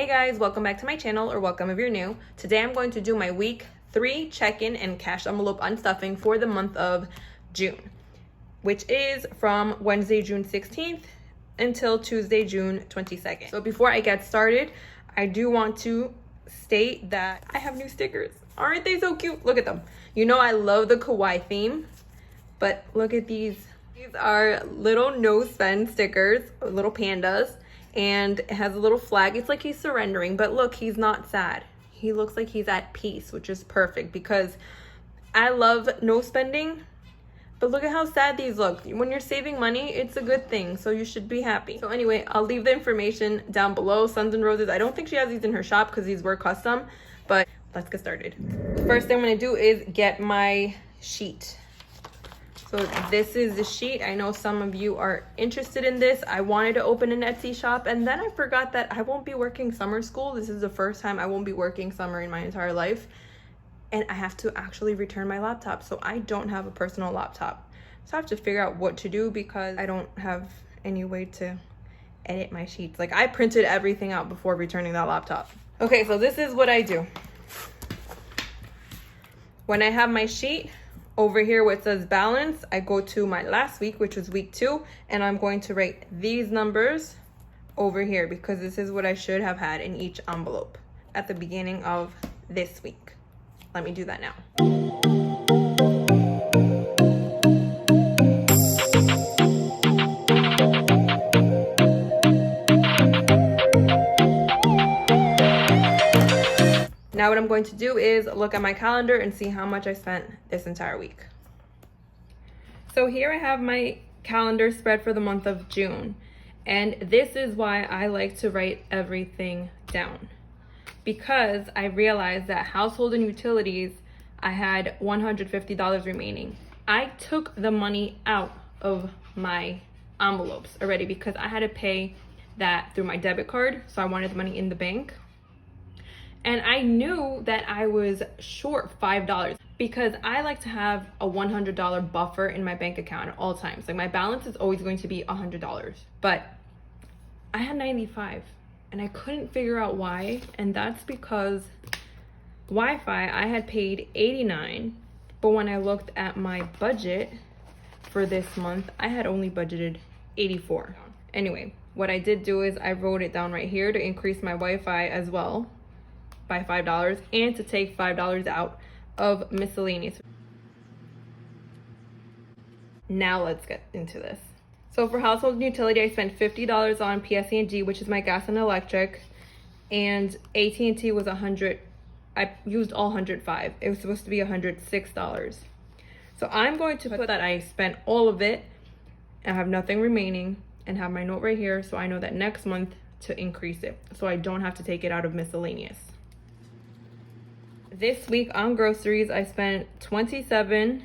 guys, welcome back to my channel, or welcome if you're new. Today I'm going to do my week 3 check-in and cash envelope unstuffing for the month of June, which is from Wednesday, June 16th until Tuesday, June 22nd. So before I get started, I do want to state that I have new stickers. Aren't they so cute? Look at them. You know I love the kawaii theme, but look at these. These are little no spend stickers, little pandas, and it has a little flag. It's like he's surrendering, but look, he's not sad. He looks like he's at peace, which is perfect because I love no spending, but look at how sad these look. When you're saving money, it's a good thing, so you should be happy. So anyway, I'll leave the information down below. Suns and Roses, I don't think she has these in her shop because these were custom, but let's get started. First thing I'm gonna do is get my sheet. So this is the sheet. I know some of you are interested in this. I wanted to open an Etsy shop, and then I forgot that I won't be working summer school. This is the first time I won't be working summer in my entire life, and I have to actually return my laptop. So I don't have a personal laptop. So I have to figure out what to do because I don't have any way to edit my sheets. Like, I printed everything out before returning that laptop. Okay, so this is what I do. When I have my sheet, over here where it says balance, I go to my last week, which was week 2, and I'm going to write these numbers over here because this is what I should have had in each envelope at the beginning of this week. Let me do that now. Now what I'm going to do is look at my calendar and see how much I spent this entire week. So here I have my calendar spread for the month of June. And this is why I like to write everything down. Because I realized that household and utilities, I had $150 remaining. I took the money out of my envelopes already because I had to pay that through my debit card. So I wanted the money in the bank. And I knew that I was short $5 because I like to have a $100 buffer in my bank account at all times. Like, my balance is always going to be $100, but I had 95 and I couldn't figure out why. And that's because Wi-Fi, I had paid $89, but when I looked at my budget for this month, I had only budgeted $84. Anyway, what I did do is I wrote it down right here to increase my Wi-Fi as well by $5 and to take $5 out of miscellaneous. Now let's get into this. So for household and utility, I spent $50 on PSE&G, which is my gas and electric, and AT&T was $100. I used all $105. It was supposed to be $106. So I'm going to put that I spent all of it and have nothing remaining, and have my note right here so I know that next month to increase it, so I don't have to take it out of miscellaneous. This week on groceries, I spent $27,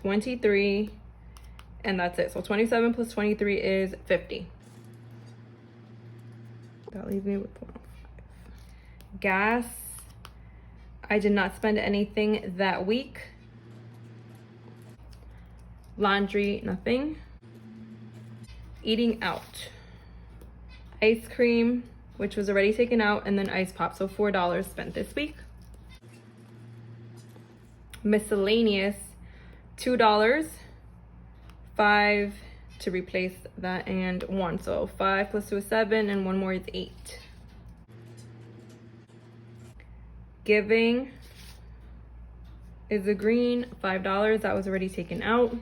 $23, and that's it. So 27 plus 23 is $50. That leaves me with 105. Gas, I did not spend anything that week. Laundry, nothing. Eating out. Ice cream, which was already taken out, and then ice pop. So $4 spent this week. Miscellaneous, $2, $5 to replace that, and 1. So 5 plus 2 is 7, and 1 more is 8. Giving is a green, $5. That was already taken out.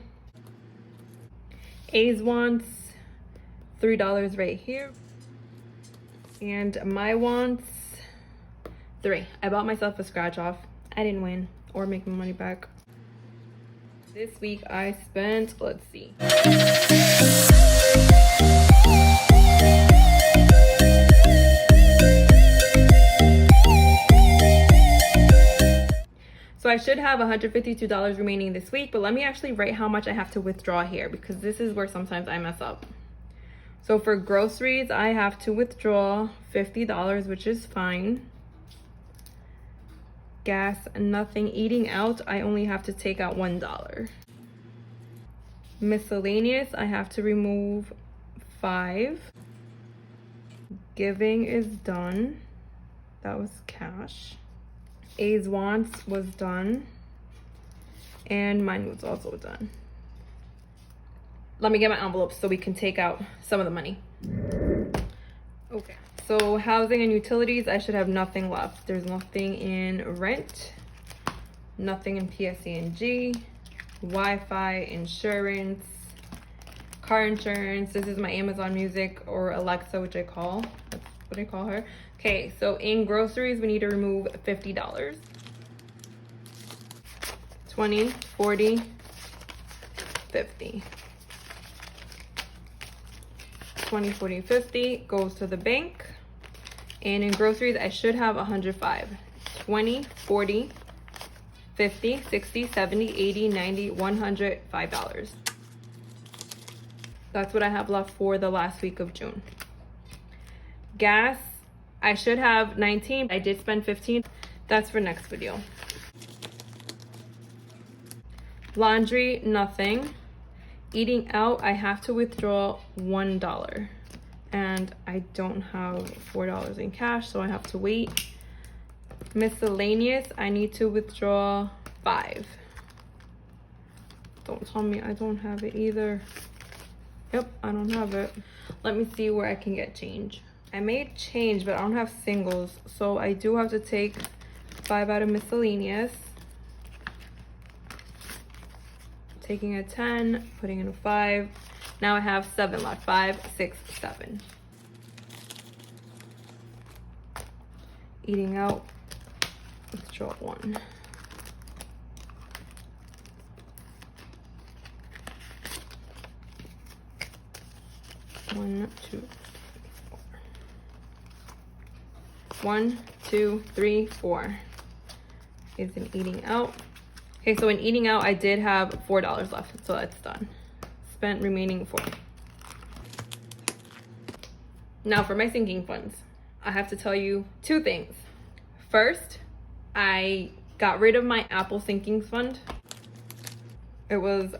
A's wants, $3 right here. And my wants, 3. I bought myself a scratch off. I didn't win or make my money back. This week I spent, let's see. So I should have $152 remaining this week, but let me actually write how much I have to withdraw here because this is where sometimes I mess up. So for groceries, I have to withdraw $50, which is fine. Gas, nothing. Eating out, I only have to take out $1. Miscellaneous, I have to remove 5. Giving is done. That was cash. A's wants was done. And mine was also done. Let me get my envelopes so we can take out some of the money. Okay, so housing and utilities, I should have nothing left. There's nothing in rent, nothing in PSE&G, Wi-Fi, insurance, car insurance. This is my Amazon Music, or Alexa, which I call. That's what I call her. Okay, so in groceries, we need to remove $50. 20, 40, 50. 20, 40, 50 goes to the bank. And in groceries, I should have 105. 20, 40, 50, 60, 70, 80, 90, 100, $5. That's what I have left for the last week of June. Gas, I should have 19. I did spend 15. That's for next video. Laundry, nothing. Eating out, I have to withdraw $1. And I don't have $4 in cash, so I have to wait. Miscellaneous, I need to withdraw $5. Don't tell me I don't have it either. Yep, I don't have it. Let me see where I can get change. I made change, but I don't have singles, so I do have to take $5 out of miscellaneous. Taking a 10, putting in a 5. Now I have 7 left. 5, 6, 7. Eating out, withdraw 1. One, two, 1, 2, 3, 4 is an eating out. Okay, so in eating out, I did have $4 left, so that's done. Spent remaining 4. Now for my sinking funds, I have to tell you 2 things. First, I got rid of my Apple sinking fund. It was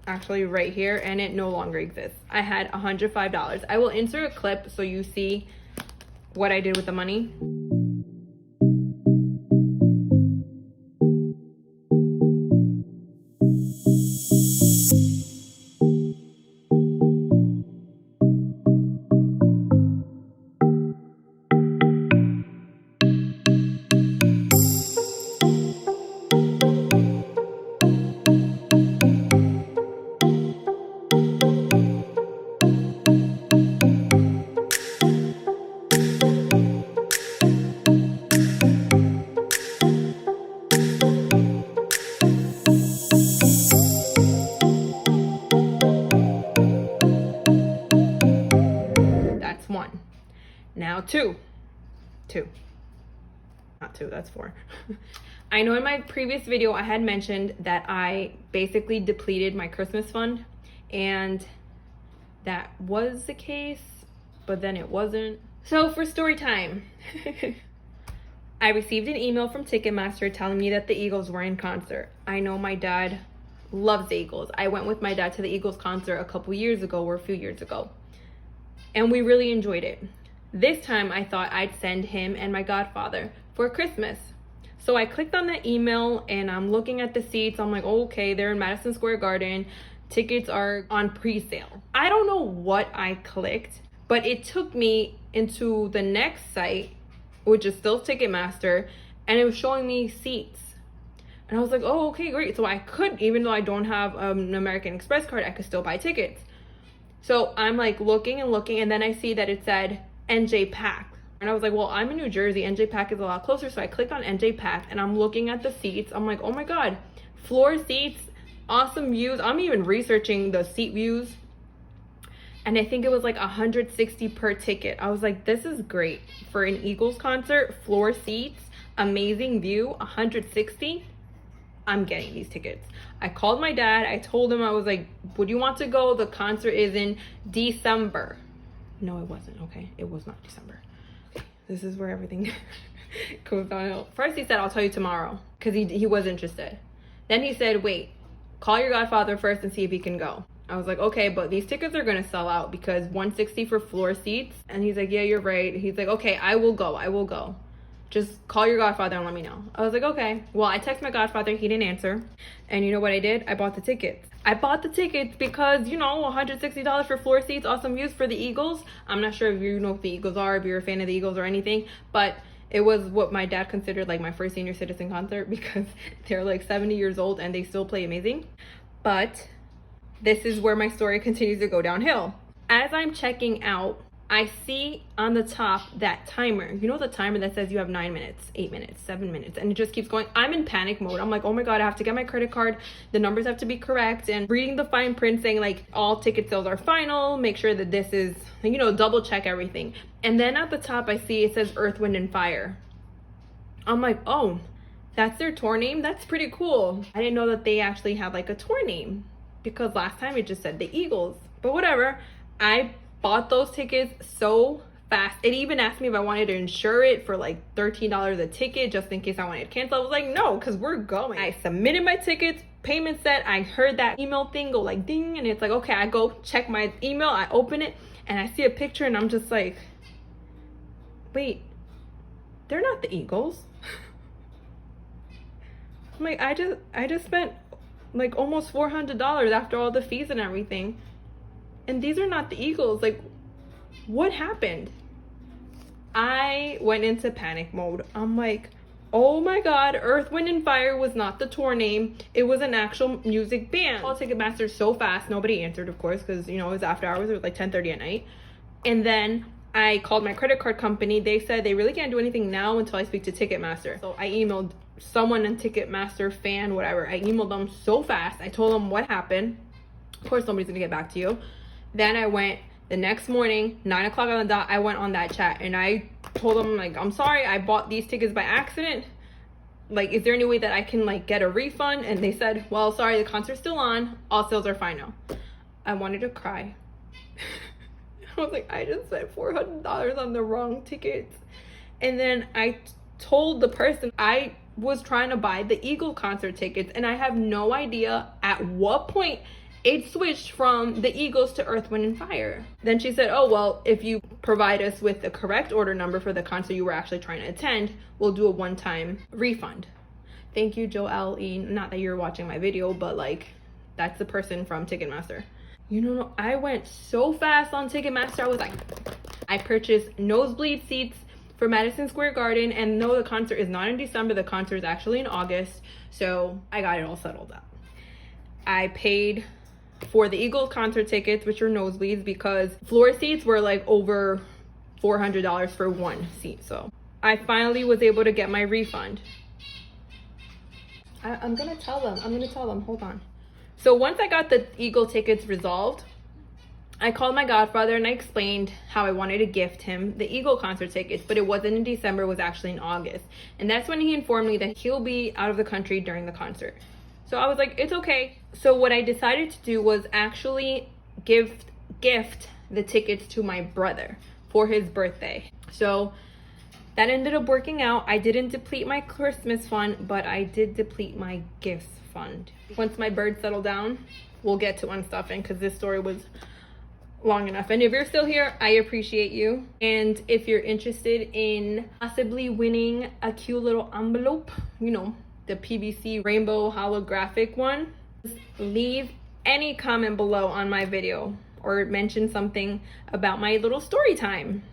actually right here, and it no longer exists. I had $105. I will insert a clip so you see what I did with the money. Now two, not 2, that's 4. I know in my previous video I had mentioned that I basically depleted my Christmas fund, and that was the case, but then it wasn't. So for story time, I received an email from Ticketmaster telling me that the Eagles were in concert. I know my dad loves the Eagles. I went with my dad to the Eagles concert a couple years ago, or a few years ago, and we really enjoyed it. This time I thought I'd send him and my godfather for Christmas. So I clicked on the email and I'm looking at the seats. I'm like, oh, okay, they're in Madison Square Garden. Tickets are on pre-sale. I don't know what I clicked, but it took me into the next site, which is still Ticketmaster, and it was showing me seats. And I was like, oh, okay, great. So I could, even though I don't have an American Express card, I could still buy tickets. So I'm like looking and looking, and then I see that it said NJ Pack. And I was like, well, I'm in New Jersey. NJ Pack is a lot closer. So I clicked on NJ Pack and I'm looking at the seats. I'm like, oh my God, floor seats, awesome views. I'm even researching the seat views. And I think it was like $160 per ticket. I was like, this is great for an Eagles concert, floor seats, amazing view, $160. I'm getting these tickets. I called my dad. I told him, I was like, would you want to go? The concert is in December. No, it wasn't. Okay, it was not December. Okay, this is where everything goes downhill. First he said, I'll tell you tomorrow, because he was interested. Then he said, wait, call your godfather first and see if he can go. I was like, okay, but these tickets are gonna sell out, because $160 for floor seats. And he's like, yeah, you're right. He's like, okay, I will go. just call your godfather and let me know. I was like, okay. Well, I texted my godfather, he didn't answer. And you know what I did? I bought the tickets. I bought the tickets because, you know, $160 for floor seats, awesome views for the Eagles. I'm not sure if you know what the Eagles are, if you're a fan of the Eagles or anything, but it was what my dad considered like my first senior citizen concert because they're like 70 years old and they still play amazing. But this is where my story continues to go downhill. As I'm checking out, I see on the top that timer. You know the timer that says you have 9 minutes, 8 minutes, 7 minutes, and it just keeps going. I'm in panic mode. I'm like, oh my God, I have to get my credit card. The numbers have to be correct. And reading the fine print saying like all ticket sales are final. Make sure that this is, you know, double check everything. And then at the top, I see it says Earth, Wind, and Fire. I'm like, oh, that's their tour name? That's pretty cool. I didn't know that they actually had like a tour name because last time it just said the Eagles. But whatever, I bought those tickets so fast. It even asked me if I wanted to insure it for like $13 a ticket just in case I wanted to cancel. I was like, no, because we're going. I submitted my tickets, payment set. I heard that email thing go like ding, and it's like, okay, I go check my email. I open it and I see a picture and I'm just like, wait, they're not the Eagles. I'm like, I just spent like almost $400 after all the fees and everything. And these are not the Eagles. Like, what happened? I went into panic mode. I'm like, oh my God, Earth, Wind, and Fire was not the tour name. It was an actual music band. I called Ticketmaster so fast. Nobody answered, of course, because, you know, it was after hours. It was like 10:30 at night. And then I called my credit card company. They said they really can't do anything now until I speak to Ticketmaster. So I emailed someone in Ticketmaster, fan, whatever. I emailed them so fast. I told them what happened. Of course, nobody's gonna get back to you. Then I went the next morning, 9 o'clock on the dot, I went on that chat and I told them like, I'm sorry, I bought these tickets by accident. Like, is there any way that I can like get a refund? And they said, well, sorry, the concert's still on. All sales are fine now. I wanted to cry. I was like, I just spent $400 on the wrong tickets. And then I told the person I was trying to buy the Eagle concert tickets and I have no idea at what point it switched from the Eagles to Earth, Wind, and Fire. Then she said, oh, well, if you provide us with the correct order number for the concert you were actually trying to attend, we'll do a one-time refund. Thank you, Joelle E. Not that you're watching my video, but like, that's the person from Ticketmaster. You know, I went so fast on Ticketmaster. I was like, I purchased nosebleed seats for Madison Square Garden. And no, the concert is not in December. The concert is actually in August. So I got it all settled up. I paid for the Eagles concert tickets, which are nosebleeds, because floor seats were like over $400 for one seat. So I finally was able to get my refund. I'm gonna tell them, hold on. So once I got the Eagle tickets resolved, I called my godfather and I explained how I wanted to gift him the Eagle concert tickets, but it wasn't in December, it was actually in August. And that's when he informed me that he'll be out of the country during the concert. So I was like, it's okay. So what I decided to do was actually gift the tickets to my brother for his birthday. So that ended up working out. I didn't deplete my Christmas fund, but I did deplete my gifts fund. Once my birds settle down, we'll get to unstuffing because this story was long enough. And if you're still here, I appreciate you. And if you're interested in possibly winning a cute little envelope, you know, the PVC rainbow holographic one, just leave any comment below on my video or mention something about my little story time.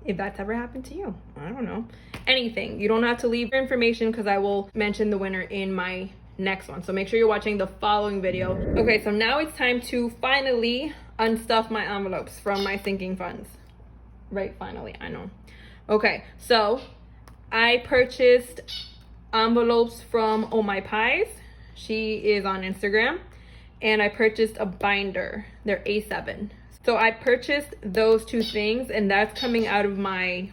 If that's ever happened to you, I don't know. Anything. You don't have to leave your information because I will mention the winner in my next one. So make sure you're watching the following video. Okay, so now it's time to finally unstuff my envelopes from my sinking funds. Right, finally, I know. Okay, so I purchased envelopes from Oh My Pies. She is on Instagram. And I purchased a binder. They're A7. So I purchased those two things, and that's coming out of my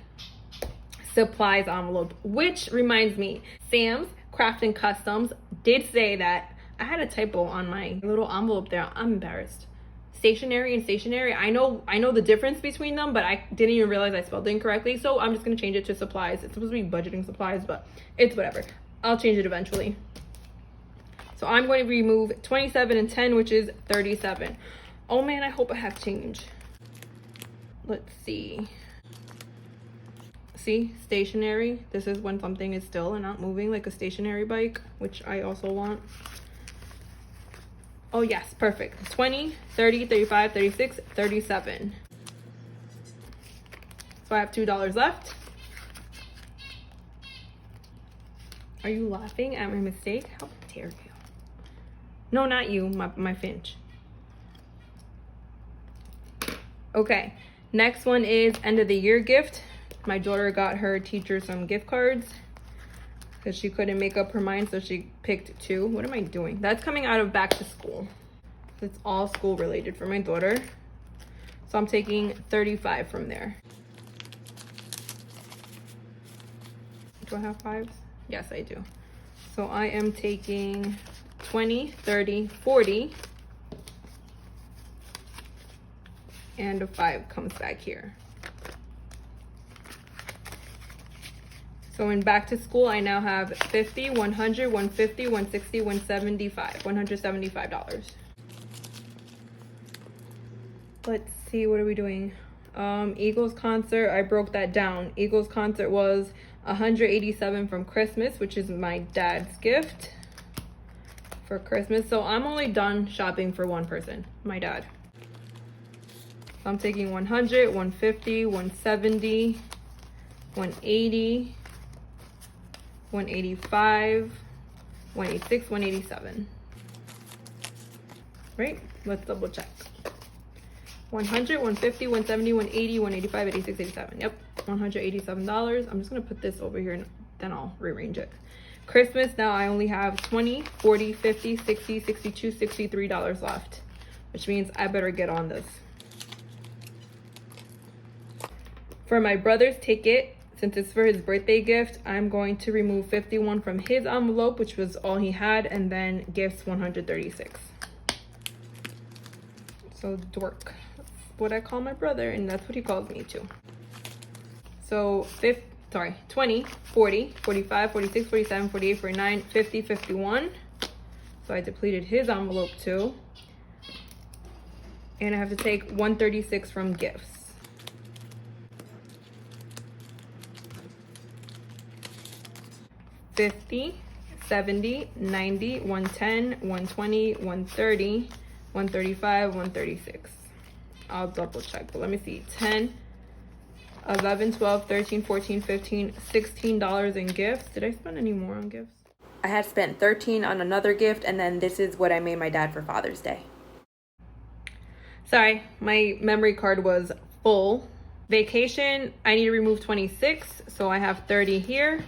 supplies envelope, which reminds me, Sam's Craft and Customs did say that I had a typo on my little envelope there. I'm embarrassed. Stationery and stationery. I know the difference between them, but I didn't even realize I spelled it incorrectly. So I'm just gonna change it to supplies. It's supposed to be budgeting supplies, but it's whatever. I'll change it eventually. So I'm going to remove 27 and 10, which is 37. Oh man, I hope I have change. Let's see. See, stationary. This is when something is still and not moving, like a stationary bike, which I also want. Oh yes, perfect. 20, 30, 35, 36, 37. So I have $2 left. Are you laughing at my mistake? How dare you? No, not you, my Finch. Okay, next one is end of the year gift. My daughter got her teacher some gift cards because she couldn't make up her mind, so she picked 2. What am I doing? That's coming out of back to school. It's all school related for my daughter. So I'm taking 35 from there. Do I have 5s? Yes, I do. So I am taking 20, 30, 40. And a 5 comes back here. So in back to school, I now have 50, 100, 150, 160, 175, $175. Let's see, what are we doing? Eagles concert, I broke that down. Eagles concert was 187 from Christmas, which is my dad's gift for Christmas. So I'm only done shopping for one person, my dad. So I'm taking 100, 150, 170, 180, 185, 186, 187. Right? Let's double check. 100, 150, 170, 180, 185, 86, 87. Yep, $187. I'm just gonna put this over here and then I'll rearrange it. Christmas, now I only have 20, 40, 50, 60, 62, $63 left, which means I better get on this. For my brother's ticket, since it's for his birthday gift, I'm going to remove 51 from his envelope, which was all he had, and then gifts 136. So dork, that's what I call my brother, and that's what he calls me too. So 20, 40, 45, 46, 47, 48, 49, 50, 51. So I depleted his envelope too. And I have to take 136 from gifts. $50, $70, $90, $110, $120, $130, $135, $136. I'll double check, but let me see. $10, $11, $12, $13, $14, $15, $16 in gifts. Did I spend any more on gifts? I had spent $13 on another gift, and then this is what I made my dad for Father's Day. Sorry, my memory card was full. Vacation, I need to remove 26, so I have 30 here.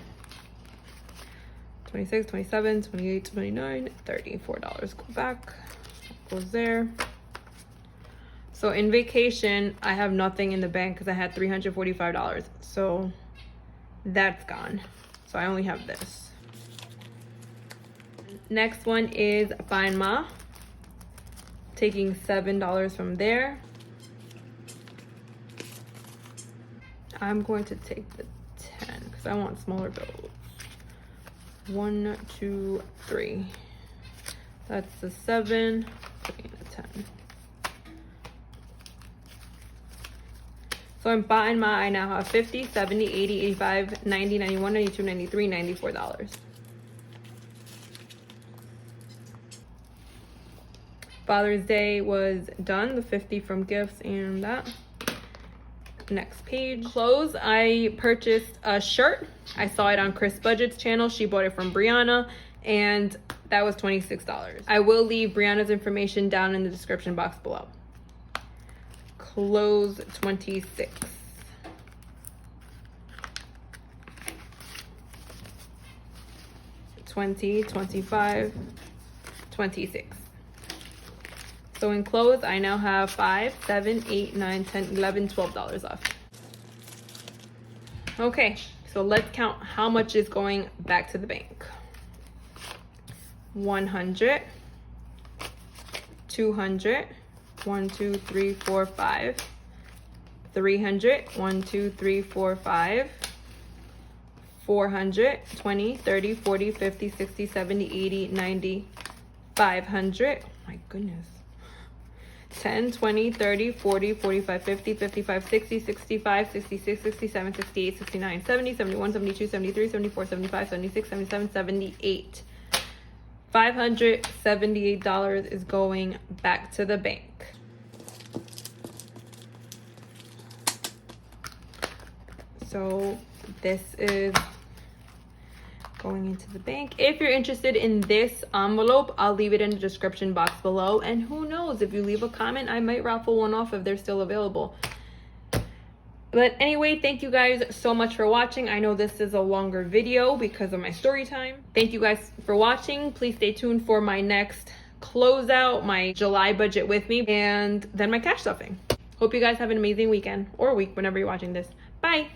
26, 27, 28, 29, $30, $4 go back, goes there. So in vacation, I have nothing in the bank because I had $345. So that's gone. So I only have this. Next one is Find Ma. Taking $7 from there. I'm going to take the 10 because I want smaller bills. 1, 2, 3. That's the 7. Putting the 10. So in Find Ma, I now have 50, 70, 80, 85, 90, 91, 92, 93, $94. Father's Day was done, the 50 from gifts and that. Next page. Clothes, I purchased a shirt. I saw it on Chris Budget's channel. She bought it from Brianna and that was $26. I will leave Brianna's information down in the description box below. Clothes, 26. $20, $25, $26. So in clothes, I now have $5, $7, $8, $9, $10, $11, $12 left. Okay, so let's count how much is going back to the bank. 100, 200, 1, 2, 3, 4, 5, 300, 1, 2, 3, 4, 5, 400, 20, 30, 40, 50, 60, 70, 80, 90, 500. Oh my goodness. 10, 20, 30, 40, 45, 50, 55, 60, 65, 66, 67, 68, 69, 70, 71, 72, 73, 74, 75, 76, 77, 78. $578 is going back to the bank. So this is going into the bank. If you're interested in this envelope, I'll leave it in the description box below. And who knows, if you leave a comment, I might raffle one off if they're still available. But anyway, thank you guys so much for watching. I know this is a longer video because of my story time. Thank you guys for watching. Please stay tuned for my next closeout, my July budget with me, and then my cash stuffing. Hope you guys have an amazing weekend or week whenever you're watching this. Bye.